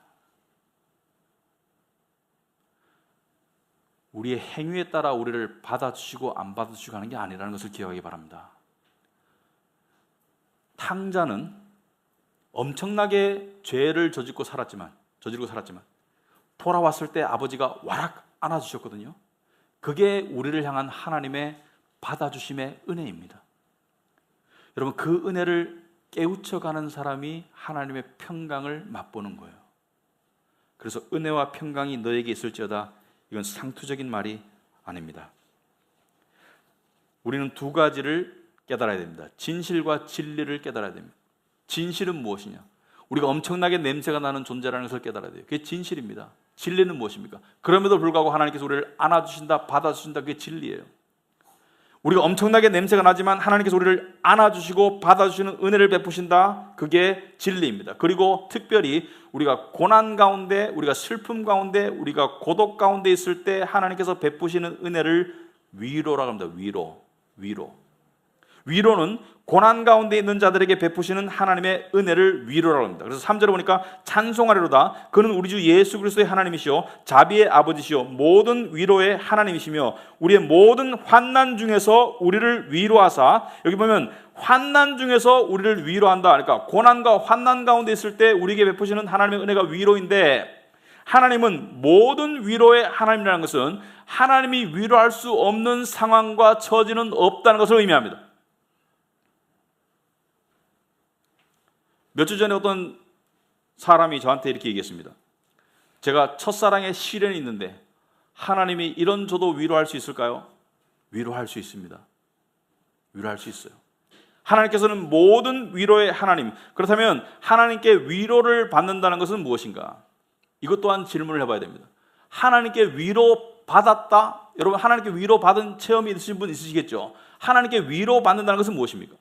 Speaker 1: 우리의 행위에 따라 우리를 받아주시고 안 받아주시고 하는 게 아니라는 것을 기억하기 바랍니다. 탕자는 엄청나게 죄를 저지르고 살았지만 돌아왔을 때 아버지가 와락 안아주셨거든요. 그게 우리를 향한 하나님의 받아주심의 은혜입니다. 여러분, 그 은혜를 깨우쳐가는 사람이 하나님의 평강을 맛보는 거예요. 그래서 은혜와 평강이 너에게 있을지어다, 이건 상투적인 말이 아닙니다. 우리는 두 가지를 깨달아야 됩니다. 진실과 진리를 깨달아야 됩니다. 진실은 무엇이냐? 우리가 엄청나게 냄새가 나는 존재라는 것을 깨달아야 돼요. 그게 진실입니다. 진리는 무엇입니까? 그럼에도 불구하고 하나님께서 우리를 안아주신다, 받아주신다, 그게 진리예요. 우리가 엄청나게 냄새가 나지만 하나님께서 우리를 안아주시고 받아주시는 은혜를 베푸신다, 그게 진리입니다. 그리고 특별히 우리가 고난 가운데, 우리가 슬픔 가운데, 우리가 고독 가운데 있을 때 하나님께서 베푸시는 은혜를 위로라고 합니다. 위로는 고난 가운데 있는 자들에게 베푸시는 하나님의 은혜를 위로라고 합니다. 그래서 3절에 보니까 찬송하리로다. 그는 우리 주 예수 그리스도의 하나님이시요 자비의 아버지시요 모든 위로의 하나님이시며 우리의 모든 환난 중에서 우리를 위로하사, 여기 보면 환난 중에서 우리를 위로한다. 그러니까 고난과 환난 가운데 있을 때 우리에게 베푸시는 하나님의 은혜가 위로인데, 하나님은 모든 위로의 하나님이라는 것은 하나님이 위로할 수 없는 상황과 처지는 없다는 것을 의미합니다. 몇 주 전에 어떤 사람이 저한테 이렇게 얘기했습니다. 제가 첫사랑의 시련이 있는데 하나님이 이런 저도 위로할 수 있을까요? 위로할 수 있습니다. 위로할 수 있어요. 하나님께서는 모든 위로의 하나님. 그렇다면 하나님께 위로를 받는다는 것은 무엇인가? 이것 또한 질문을 해봐야 됩니다. 하나님께 위로 받았다? 여러분, 하나님께 위로 받은 체험이 있으신 분 있으시겠죠? 하나님께 위로 받는다는 것은 무엇입니까?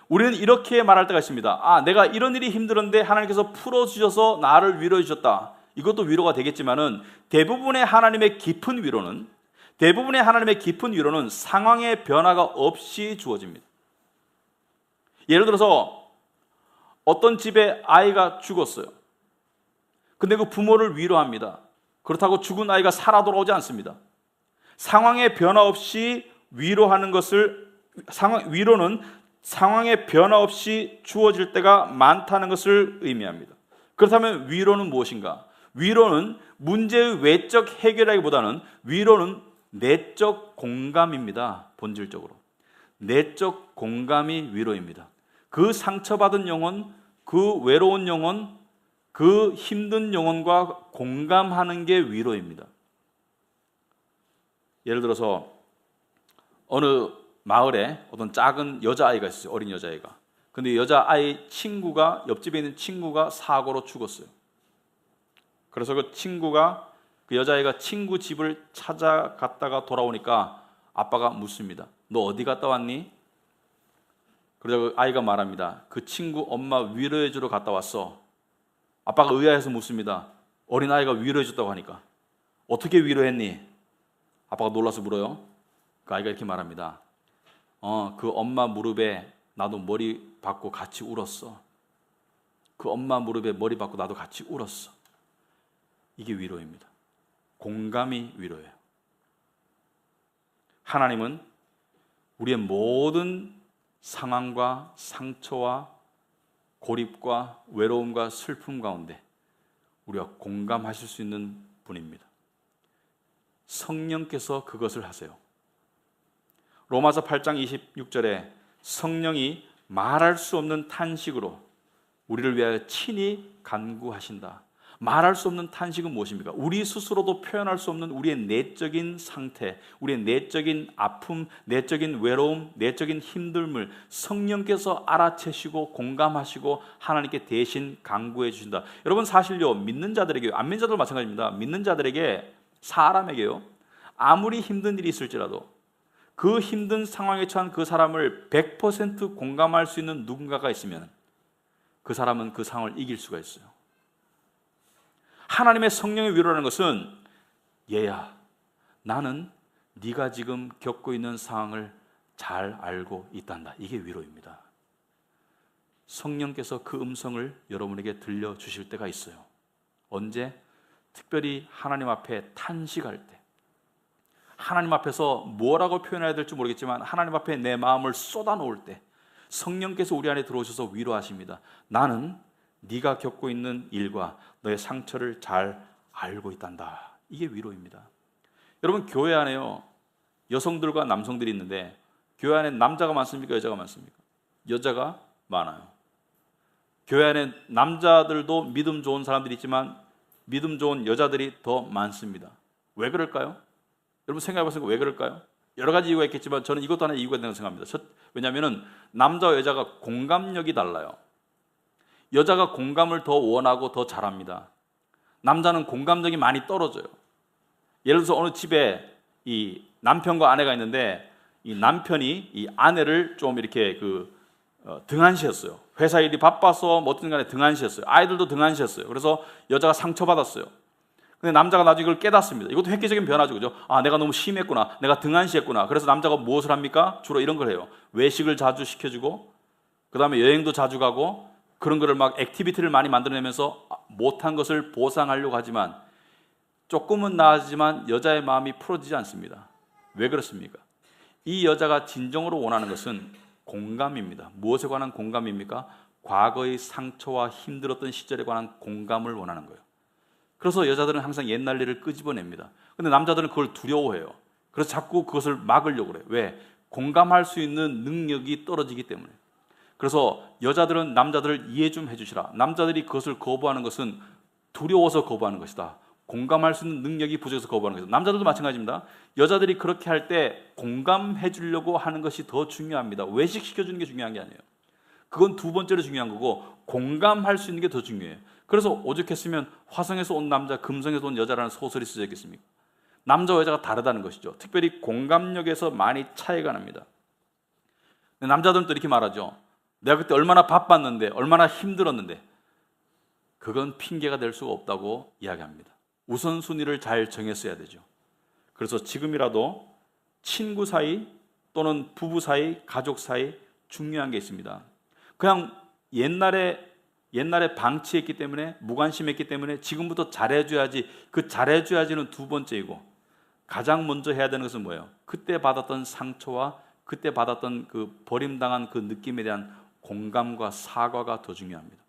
Speaker 1: 우리는 이렇게 말할 때가 있습니다. 내가 이런 일이 힘들었는데 하나님께서 풀어주셔서 나를 위로해 주셨다. 이것도 위로가 되겠지만은 대부분의 하나님의 깊은 위로는 상황의 변화가 없이 주어집니다. 예를 들어서 어떤 집에 아이가 죽었어요. 근데 그 부모를 위로합니다. 그렇다고 죽은 아이가 살아 돌아오지 않습니다. 상황의 변화 없이 위로하는 것을, 위로는 상황의 변화 없이 주어질 때가 많다는 것을 의미합니다. 그렇다면 위로는 무엇인가? 위로는 문제의 외적 해결하기보다는 위로는 내적 공감입니다. 본질적으로 내적 공감이 위로입니다. 그 상처받은 영혼, 그 외로운 영혼, 그 힘든 영혼과 공감하는 게 위로입니다. 예를 들어서 어느 마을에 어떤 작은 여자아이가 있었어요. 어린 여자아이가. 근데 여자아이 친구가, 옆집에 있는 친구가 사고로 죽었어요. 그래서 그 여자아이가 친구 집을 찾아갔다가 돌아오니까 아빠가 묻습니다. 너 어디 갔다 왔니? 그러자 그 아이가 말합니다. 그 친구 엄마 위로해 주러 갔다 왔어. 아빠가 의아해서 묻습니다. 어린아이가 위로해 줬다고 하니까. 어떻게 위로했니? 아빠가 놀라서 물어요. 그 아이가 이렇게 말합니다. 그 엄마 무릎에 나도 머리 박고 같이 울었어. 그 엄마 무릎에 머리 박고 나도 같이 울었어. 이게 위로입니다. 공감이 위로예요. 하나님은 우리의 모든 상황과 상처와 고립과 외로움과 슬픔 가운데 우리가 공감하실 수 있는 분입니다. 성령께서 그것을 하세요. 로마서 8장 26절에 성령이 말할 수 없는 탄식으로 우리를 위하여 친히 간구하신다. 말할 수 없는 탄식은 무엇입니까? 우리 스스로도 표현할 수 없는 우리의 내적인 상태, 우리의 내적인 아픔, 내적인 외로움, 내적인 힘듦을 성령께서 알아채시고 공감하시고 하나님께 대신 간구해 주신다. 여러분, 사실요, 믿는 자들에게요, 안 믿는 자들 마찬가지입니다. 믿는 자들에게, 사람에게요, 아무리 힘든 일이 있을지라도 그 힘든 상황에 처한 그 사람을 100% 공감할 수 있는 누군가가 있으면 그 사람은 그 상황을 이길 수가 있어요. 하나님의 성령의 위로라는 것은, 얘야, 나는 네가 지금 겪고 있는 상황을 잘 알고 있단다. 이게 위로입니다. 성령께서 그 음성을 여러분에게 들려주실 때가 있어요. 언제? 특별히 하나님 앞에 탄식할 때, 하나님 앞에서 뭐라고 표현해야 될지 모르겠지만 하나님 앞에 내 마음을 쏟아놓을 때 성령께서 우리 안에 들어오셔서 위로하십니다. 나는 네가 겪고 있는 일과 너의 상처를 잘 알고 있단다. 이게 위로입니다. 여러분, 교회 안에요, 여성들과 남성들이 있는데 교회 안에 남자가 많습니까? 여자가 많습니까? 여자가 많아요. 교회 안에 남자들도 믿음 좋은 사람들이 있지만 믿음 좋은 여자들이 더 많습니다. 왜 그럴까요? 여러분 생각해 보세요. 왜 그럴까요? 여러 가지 이유가 있겠지만 저는 이것도 하나의 이유가 된다고 생각합니다. 왜냐하면 남자와 여자가 공감력이 달라요. 여자가 공감을 더 원하고 더 잘합니다. 남자는 공감력이 많이 떨어져요. 예를 들어서 어느 집에 이 남편과 아내가 있는데 이 남편이 이 아내를 좀 이렇게 등한시했어요. 회사 일이 바빠서 뭐든 간에 등한시했어요. 아이들도 등한시했어요. 그래서 여자가 상처받았어요. 근데 남자가 나중에 그걸 깨닫습니다. 이것도 획기적인 변화죠, 그죠? 아, 내가 너무 심했구나. 내가 등한시했구나. 그래서 남자가 무엇을 합니까? 주로 이런 걸 해요. 외식을 자주 시켜주고, 그 다음에 여행도 자주 가고, 그런 거를 막 액티비티를 많이 만들어내면서 못한 것을 보상하려고 하지만 조금은 나아지지만 여자의 마음이 풀어지지 않습니다. 왜 그렇습니까? 이 여자가 진정으로 원하는 것은 공감입니다. 무엇에 관한 공감입니까? 과거의 상처와 힘들었던 시절에 관한 공감을 원하는 거예요. 그래서 여자들은 항상 옛날 일을 끄집어냅니다. 근데 남자들은 그걸 두려워해요. 그래서 자꾸 그것을 막으려고 그래요. 왜? 공감할 수 있는 능력이 떨어지기 때문에. 그래서 여자들은 남자들을 이해 좀 해주시라. 남자들이 그것을 거부하는 것은 두려워서 거부하는 것이다. 공감할 수 있는 능력이 부족해서 거부하는 것이다. 남자들도 마찬가지입니다. 여자들이 그렇게 할 때 공감해 주려고 하는 것이 더 중요합니다. 외식시켜주는 게 중요한 게 아니에요. 그건 두 번째로 중요한 거고 공감할 수 있는 게 더 중요해요. 그래서 오죽했으면 화성에서 온 남자, 금성에서 온 여자라는 소설이 쓰여 있겠습니까? 남자와 여자가 다르다는 것이죠. 특별히 공감력에서 많이 차이가 납니다. 남자들은 또 이렇게 말하죠. 내가 그때 얼마나 바빴는데, 얼마나 힘들었는데. 그건 핑계가 될 수가 없다고 이야기합니다. 우선순위를 잘 정했어야 되죠. 그래서 지금이라도 친구 사이 또는 부부 사이, 가족 사이 중요한 게 있습니다. 그냥 옛날에 방치했기 때문에, 무관심했기 때문에 지금부터 잘해줘야지, 그 잘해줘야지는 두 번째이고, 가장 먼저 해야 되는 것은 뭐예요? 그때 받았던 상처와 그때 받았던 그 버림당한 그 느낌에 대한 공감과 사과가 더 중요합니다.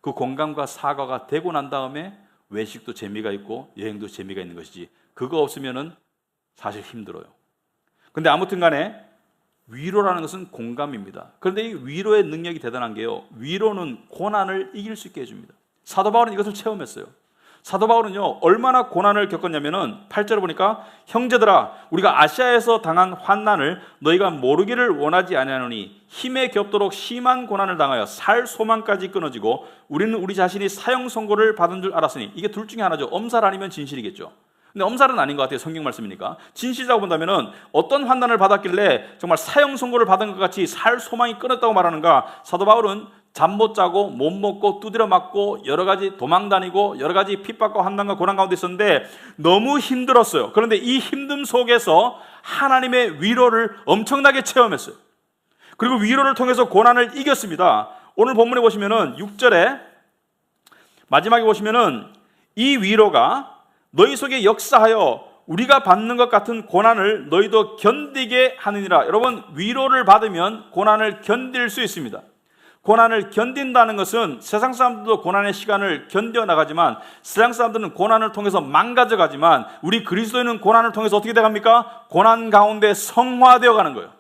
Speaker 1: 그 공감과 사과가 되고 난 다음에 외식도 재미가 있고 여행도 재미가 있는 것이지, 그거 없으면은 사실 힘들어요. 근데 아무튼 간에 위로라는 것은 공감입니다. 그런데 이 위로의 능력이 대단한 게요, 위로는 고난을 이길 수 있게 해줍니다. 사도 바울은 이것을 체험했어요. 사도 바울은요, 얼마나 고난을 겪었냐면은 8절을 보니까, 형제들아, 우리가 아시아에서 당한 환난을 너희가 모르기를 원하지 아니하노니 힘에 겹도록 심한 고난을 당하여 살 소망까지 끊어지고 우리는 우리 자신이 사형 선고를 받은 줄 알았으니. 이게 둘 중에 하나죠. 엄살 아니면 진실이겠죠. 근데 엄살은 아닌 것 같아요. 성경 말씀이니까. 진실이라고 본다면은 어떤 환난을 받았길래 정말 사형 선고를 받은 것 같이 살 소망이 끊었다고 말하는가? 사도 바울은 잠 못 자고 못 먹고 두드려 맞고 여러 가지 도망 다니고 여러 가지 핍박과 환난과 고난 가운데 있었는데 너무 힘들었어요. 그런데 이 힘듦 속에서 하나님의 위로를 엄청나게 체험했어요. 그리고 위로를 통해서 고난을 이겼습니다. 오늘 본문에 보시면은 6절에 마지막에 보시면은 이 위로가 너희 속에 역사하여 우리가 받는 것 같은 고난을 너희도 견디게 하느니라. 여러분, 위로를 받으면 고난을 견딜 수 있습니다. 고난을 견딘다는 것은 세상 사람들도 고난의 시간을 견뎌나가지만 세상 사람들은 고난을 통해서 망가져가지만 우리 그리스도인은 고난을 통해서 어떻게 돼갑니까? 고난 가운데 성화되어 가는 거예요.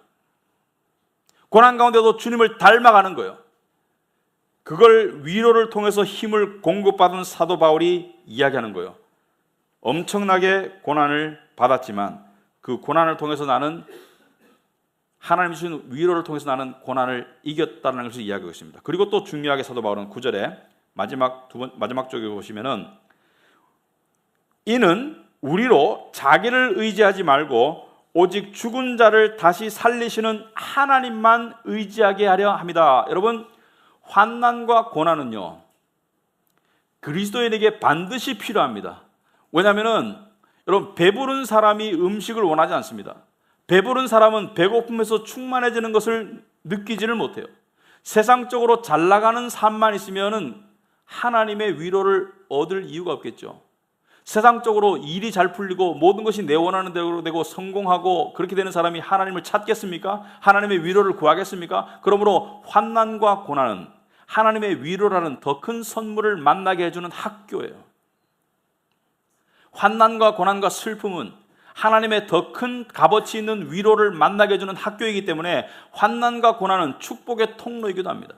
Speaker 1: 고난 가운데도 주님을 닮아가는 거예요. 그걸 위로를 통해서 힘을 공급받은 사도 바울이 이야기하는 거예요. 엄청나게 고난을 받았지만 그 고난을 통해서 나는, 하나님이 주신 위로를 통해서 나는 고난을 이겼다는 것을 이야기하고 있습니다. 그리고 또 중요하게 사도 바울은 9절에 마지막 쪽에 보시면은, 이는 우리로 자기를 의지하지 말고 오직 죽은 자를 다시 살리시는 하나님만 의지하게 하려 합니다. 여러분, 환난과 고난은요, 그리스도인에게 반드시 필요합니다. 왜냐하면은 여러분, 배부른 사람이 음식을 원하지 않습니다. 배부른 사람은 배고픔에서 충만해지는 것을 느끼지를 못해요. 세상적으로 잘 나가는 삶만 있으면은 하나님의 위로를 얻을 이유가 없겠죠. 세상적으로 일이 잘 풀리고 모든 것이 내 원하는 대로 되고 성공하고 그렇게 되는 사람이 하나님을 찾겠습니까? 하나님의 위로를 구하겠습니까? 그러므로 환난과 고난은 하나님의 위로라는 더 큰 선물을 만나게 해주는 학교예요. 환난과 고난과 슬픔은 하나님의 더 큰 값어치 있는 위로를 만나게 해주는 학교이기 때문에 환난과 고난은 축복의 통로이기도 합니다.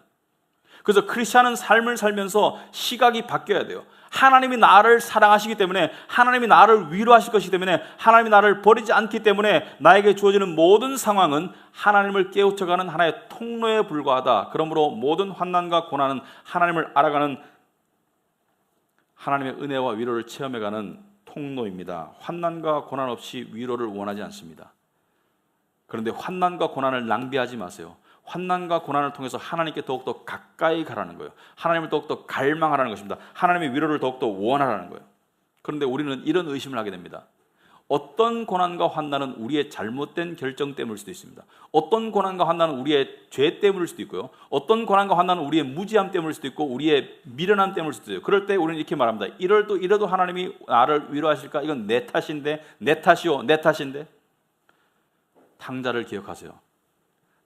Speaker 1: 그래서 크리스찬은 삶을 살면서 시각이 바뀌어야 돼요. 하나님이 나를 사랑하시기 때문에, 하나님이 나를 위로하실 것이기 때문에, 하나님이 나를 버리지 않기 때문에 나에게 주어지는 모든 상황은 하나님을 깨우쳐가는 하나의 통로에 불과하다. 그러므로 모든 환난과 고난은 하나님을 알아가는, 하나님의 은혜와 위로를 체험해가는 통로입니다. 환난과 고난 없이 위로를 원하지 않습니다. 그런데 환난과 고난을 낭비하지 마세요. 환난과 고난을 통해서 하나님께 더욱더 가까이 가라는 거예요. 하나님을 더욱더 갈망하라는 것입니다. 하나님의 위로를 더욱더 원하라는 거예요. 그런데 우리는 이런 의심을 하게 됩니다. 어떤 고난과 환난은 우리의 잘못된 결정 때문일 수도 있습니다. 어떤 고난과 환난은 우리의 죄 때문일 수도 있고요. 어떤 고난과 환난은 우리의 무지함 때문일 수도 있고 우리의 미련함 때문일 수도 있어요. 그럴 때 우리는 이렇게 말합니다. 이래도 하나님이 나를 위로하실까? 이건 내 탓인데, 내 탓이요, 내 탓인데. 탕자를 기억하세요.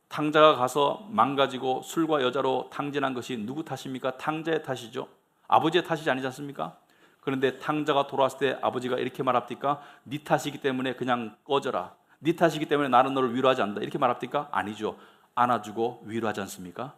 Speaker 1: 탕자가 가서 망가지고 술과 여자로 탕진한 것이 누구 탓입니까? 탕자의 탓이죠. 아버지의 탓이지 아니지 않습니까? 그런데 탕자가 돌아왔을 때 아버지가 이렇게 말합니까? 네 탓이기 때문에 그냥 꺼져라. 네 탓이기 때문에 나는 너를 위로하지 않는다. 이렇게 말합니까? 아니죠. 안아주고 위로하지 않습니까?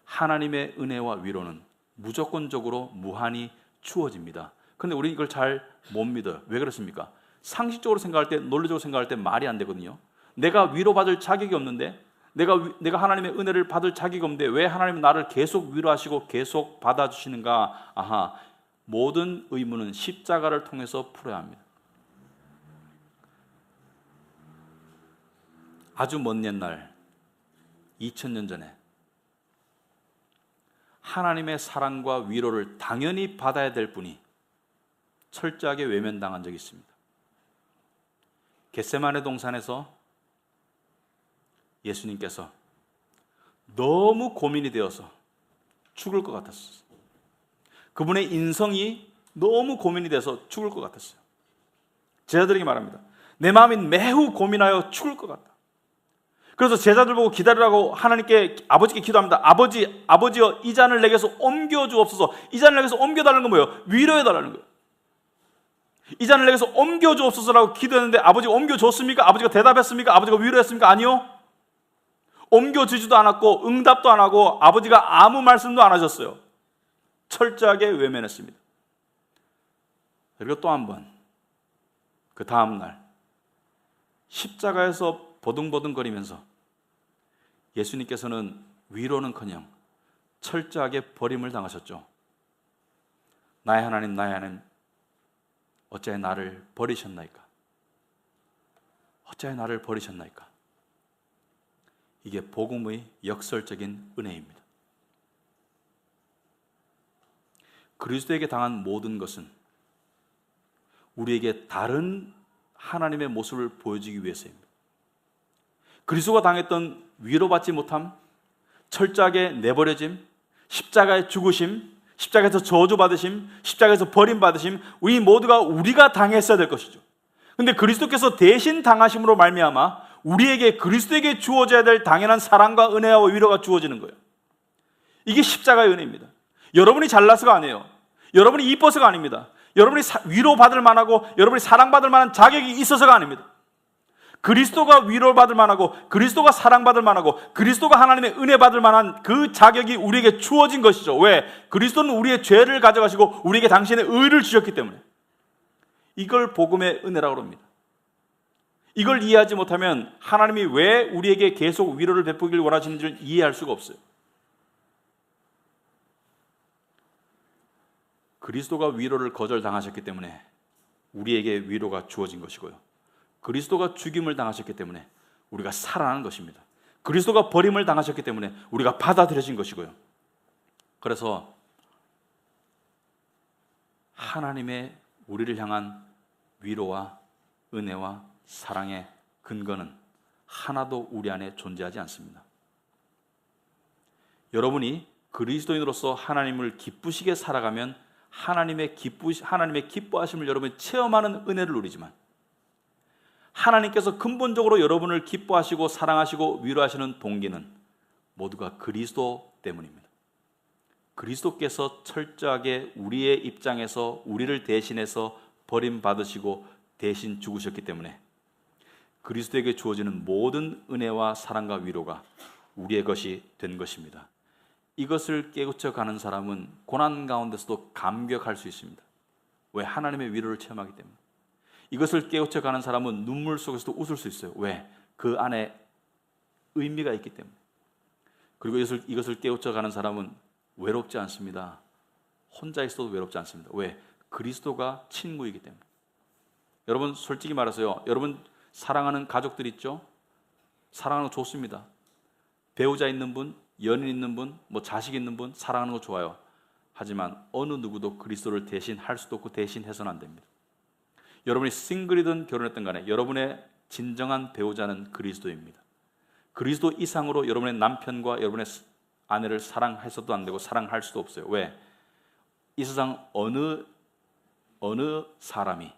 Speaker 1: 하나님의 은혜와 위로는 무조건적으로 무한히 주어집니다. 그런데 우리는 이걸 잘 못 믿어요. 왜 그렇습니까? 상식적으로 생각할 때, 논리적으로 생각할 때 말이 안 되거든요. 내가 위로받을 자격이 없는데, 내가 하나님의 은혜를 받을 자격이 없는데 왜 하나님은 나를 계속 위로하시고 계속 받아주시는가? 아하, 모든 의무는 십자가를 통해서 풀어야 합니다. 아주 먼 옛날 2000년 전에 하나님의 사랑과 위로를 당연히 받아야 될 분이 철저하게 외면당한 적이 있습니다. 겟세마네 동산에서 예수님께서 너무 고민이 되어서 죽을 것 같았어요. 그분의 인성이 너무 고민이 돼서 죽을 것 같았어요. 제자들에게 말합니다. 내 마음이 매우 고민하여 죽을 것 같다. 그래서 제자들 보고 기다리라고 하나님께, 아버지께 기도합니다. 아버지여, 이 잔을 내게서 옮겨 주옵소서. 이 잔을 내게서 옮겨달라는 건 뭐예요? 위로해 달라는 거예요. 이 잔을 내게서 옮겨 주옵소서라고 기도했는데 아버지가 옮겨줬습니까? 아버지가 대답했습니까? 아버지가 위로했습니까? 아니요. 옮겨주지도 않았고 응답도 안 하고 아버지가 아무 말씀도 안 하셨어요. 철저하게 외면했습니다. 그리고 또 한 번, 그 다음 날 십자가에서 버둥버둥거리면서 예수님께서는 위로는커녕 철저하게 버림을 당하셨죠. 나의 하나님, 어찌하여 나를 버리셨나이까? 어찌하여 나를 버리셨나이까? 이게 복음의 역설적인 은혜입니다. 그리스도에게 당한 모든 것은 우리에게 다른 하나님의 모습을 보여주기 위해서입니다. 그리스도가 당했던 위로받지 못함, 철저하게 내버려짐, 십자가의 죽으심, 십자가에서 저주받으심, 십자가에서 버림받으심, 우리가 당했어야 될 것이죠. 그런데 그리스도께서 대신 당하심으로 말미암아 우리에게, 그리스도에게 주어져야 될 당연한 사랑과 은혜와 위로가 주어지는 거예요. 이게 십자가의 은혜입니다. 여러분이 잘나서가 아니에요. 여러분이 이뻐서가 아닙니다. 여러분이 위로받을 만하고 여러분이 사랑받을 만한 자격이 있어서가 아닙니다. 그리스도가 위로받을 만하고 그리스도가 사랑받을 만하고 그리스도가 하나님의 은혜 받을 만한 그 자격이 우리에게 주어진 것이죠. 왜? 그리스도는 우리의 죄를 가져가시고 우리에게 당신의 의를 주셨기 때문에. 이걸 복음의 은혜라고 합니다. 이걸 이해하지 못하면 하나님이 왜 우리에게 계속 위로를 베푸기를 원하시는지를 이해할 수가 없어요. 그리스도가 위로를 거절당하셨기 때문에 우리에게 위로가 주어진 것이고요. 그리스도가 죽임을 당하셨기 때문에 우리가 살아나는 것입니다. 그리스도가 버림을 당하셨기 때문에 우리가 받아들여진 것이고요. 그래서 하나님의 우리를 향한 위로와 은혜와 사랑의 근거는 하나도 우리 안에 존재하지 않습니다. 여러분이 그리스도인으로서 하나님을 기쁘시게 살아가면 하나님의 기뻐하심을 여러분이 체험하는 은혜를 누리지만, 하나님께서 근본적으로 여러분을 기뻐하시고 사랑하시고 위로하시는 동기는 모두가 그리스도 때문입니다. 그리스도께서 철저하게 우리의 입장에서 우리를 대신해서 버림받으시고 대신 죽으셨기 때문에 그리스도에게 주어지는 모든 은혜와 사랑과 위로가 우리의 것이 된 것입니다. 이것을 깨우쳐가는 사람은 고난 가운데서도 감격할 수 있습니다. 왜? 하나님의 위로를 체험하기 때문에. 이것을 깨우쳐가는 사람은 눈물 속에서도 웃을 수 있어요. 왜? 그 안에 의미가 있기 때문에. 그리고 이것을 깨우쳐가는 사람은 외롭지 않습니다. 혼자 있어도 외롭지 않습니다. 왜? 그리스도가 친구이기 때문에. 여러분, 솔직히 말해서요, 여러분 사랑하는 가족들 있죠? 사랑하는 거 좋습니다. 배우자 있는 분, 연인 있는 분, 자식 있는 분 사랑하는 거 좋아요. 하지만 어느 누구도 그리스도를 대신 할 수도 없고 대신 해서는 안 됩니다. 여러분이 싱글이든 결혼했든 간에 여러분의 진정한 배우자는 그리스도입니다. 그리스도 이상으로 여러분의 남편과 여러분의 아내를 사랑해서도 안 되고 사랑할 수도 없어요. 왜? 이 세상 어느 사람이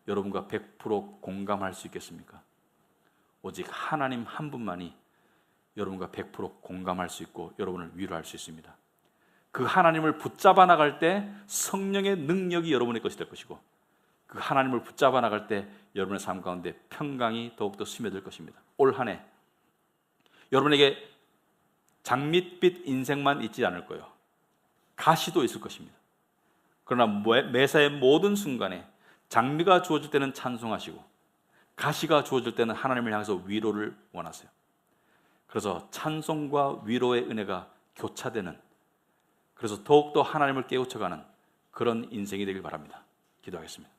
Speaker 1: 여러분과 100% 공감할 수 있겠습니까? 오직 하나님 한 분만이 여러분과 100% 공감할 수 있고 여러분을 위로할 수 있습니다. 그 하나님을 붙잡아 나갈 때 성령의 능력이 여러분의 것이 될 것이고, 그 하나님을 붙잡아 나갈 때 여러분의 삶 가운데 평강이 더욱더 스며들 것입니다. 올 한 해 여러분에게 장밋빛 인생만 있지 않을 거예요. 가시도 있을 것입니다. 그러나 매사의 모든 순간에 장미가 주어질 때는 찬송하시고 가시가 주어질 때는 하나님을 향해서 위로를 원하세요. 그래서 찬송과 위로의 은혜가 교차되는, 그래서 더욱더 하나님을 깨우쳐가는 그런 인생이 되길 바랍니다. 기도하겠습니다.